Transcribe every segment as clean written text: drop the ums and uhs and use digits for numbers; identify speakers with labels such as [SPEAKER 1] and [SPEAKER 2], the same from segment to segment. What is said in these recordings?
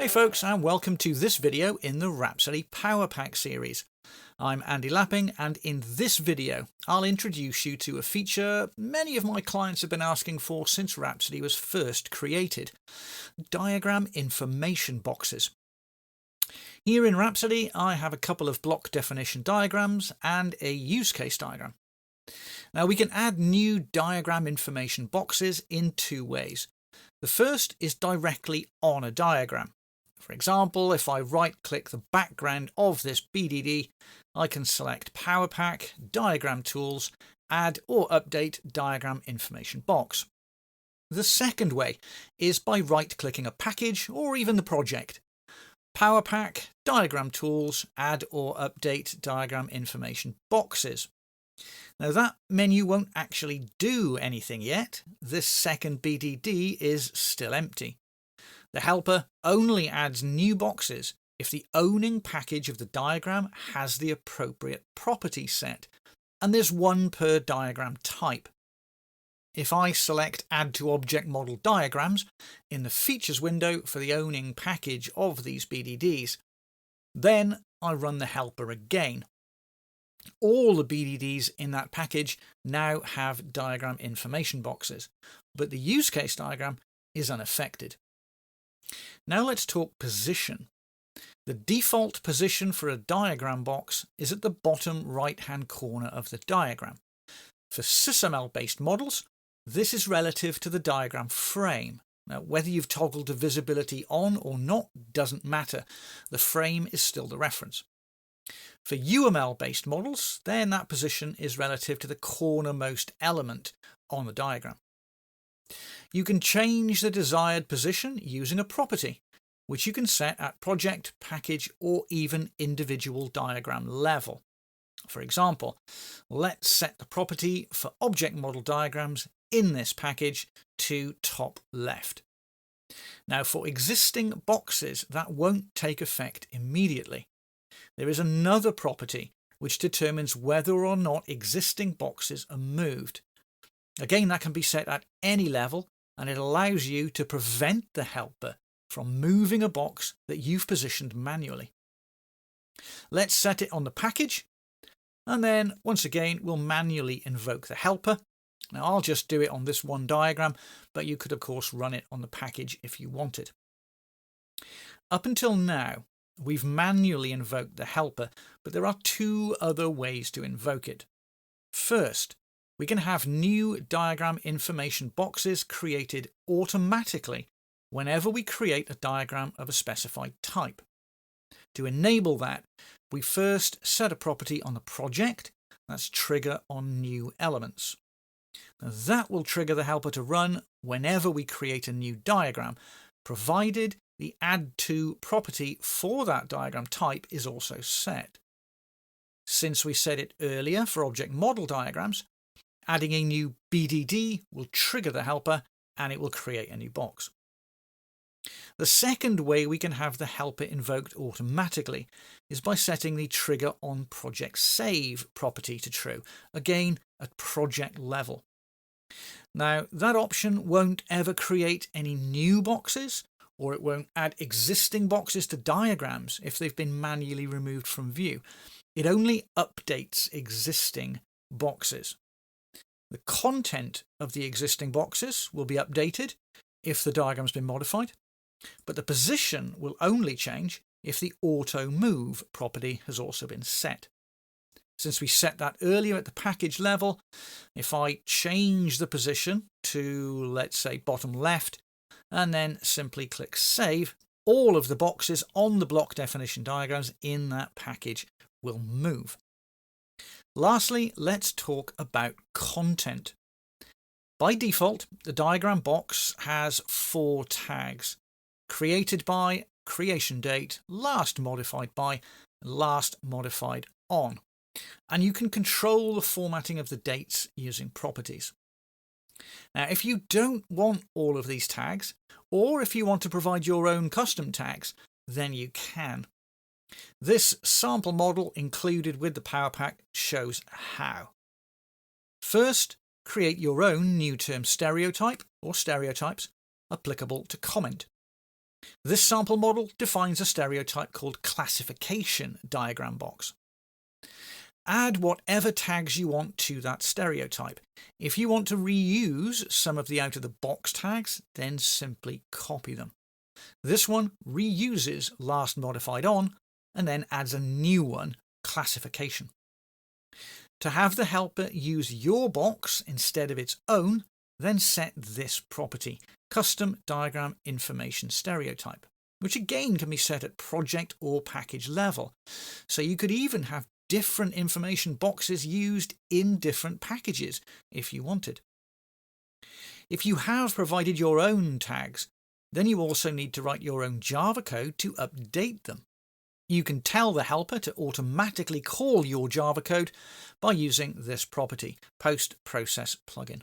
[SPEAKER 1] Hey folks, and welcome to this video in the Rhapsody Power Pack series. I'm Andy Lapping, and in this video I'll introduce you to a feature many of my clients have been asking for since Rhapsody was first created: diagram information boxes. Here in Rhapsody I have a couple of block definition diagrams and a use case diagram. Now we can add new diagram information boxes in two ways. The first is directly on a diagram. For example, if I right-click the background of this BDD, I can select Power Pack, Diagram Tools, Add or Update Diagram Information Box. The second way is by right-clicking a package or even the project. Power Pack, Diagram Tools, Add or Update Diagram Information Boxes. Now that menu won't actually do anything yet. This second BDD is still empty. The helper only adds new boxes if the owning package of the diagram has the appropriate property set, and there's one per diagram type. If I select Add to Object Model Diagrams in the Features window for the owning package of these BDDs, then I run the helper again. All the BDDs in that package now have diagram information boxes, but the use case diagram is unaffected. Now let's talk position. The default position for a diagram box is at the bottom right-hand corner of the diagram. For SysML-based models, this is relative to the diagram frame. Now, whether you've toggled the visibility on or not doesn't matter. The frame is still the reference. For UML-based models, then that position is relative to the cornermost element on the diagram. You can change the desired position using a property, which you can set at project, package, or even individual diagram level. For example, let's set the property for object model diagrams in this package to top left. Now, for existing boxes, that won't take effect immediately. There is another property which determines whether or not existing boxes are moved. Again, that can be set at any level, and it allows you to prevent the helper from moving a box that you've positioned manually. Let's set it on the package, and then once again we'll manually invoke the helper. Now I'll just do it on this one diagram, but you could of course run it on the package if you wanted. Up until now, we've manually invoked the helper, but there are two other ways to invoke it. First, we can have new diagram information boxes created automatically whenever we create a diagram of a specified type. To enable that, we first set a property on the project, that's trigger on new elements. Now, that will trigger the helper to run whenever we create a new diagram, provided the add to property for that diagram type is also set. Since we set it earlier for object model diagrams, adding a new BDD will trigger the helper and it will create a new box. The second way we can have the helper invoked automatically is by setting the trigger on project save property to true, again at project level. Now that option won't ever create any new boxes, or it won't add existing boxes to diagrams if they've been manually removed from view. It only updates existing boxes. The content of the existing boxes will be updated if the diagram's been modified, but the position will only change if the auto move property has also been set. Since we set that earlier at the package level, if I change the position to, let's say, bottom left, and then simply click save, all of the boxes on the block definition diagrams in that package will move. Lastly, let's talk about content. By default, the diagram box has 4 tags: created by, creation date, last modified by, last modified on. And you can control the formatting of the dates using properties. Now, if you don't want all of these tags, or if you want to provide your own custom tags, then you can. This sample model included with the Power Pack shows how. First, create your own new term stereotype or stereotypes applicable to comment. This sample model defines a stereotype called classification diagram box. Add whatever tags you want to that stereotype. If you want to reuse some of the out-of-the-box tags, then simply copy them. This one reuses last modified on and then adds a new one, classification. To have the helper use your box instead of its own, then set this property, custom diagram information stereotype, which again can be set at project or package level. So you could even have different information boxes used in different packages if you wanted. If you have provided your own tags, then you also need to write your own Java code to update them. You can tell the helper to automatically call your Java code by using this property, post-process plugin.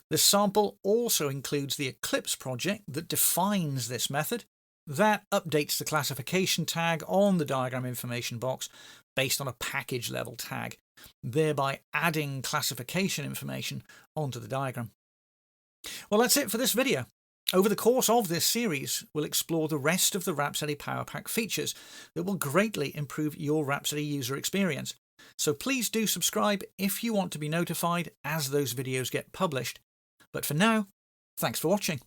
[SPEAKER 1] This sample also includes the Eclipse project that defines this method, that updates the classification tag on the diagram information box based on a package level tag, thereby adding classification information onto the diagram. Well, that's it for this video. Over the course of this series, we'll explore the rest of the Rhapsody Power Pack features that will greatly improve your Rhapsody user experience. So please do subscribe if you want to be notified as those videos get published. But for now, thanks for watching.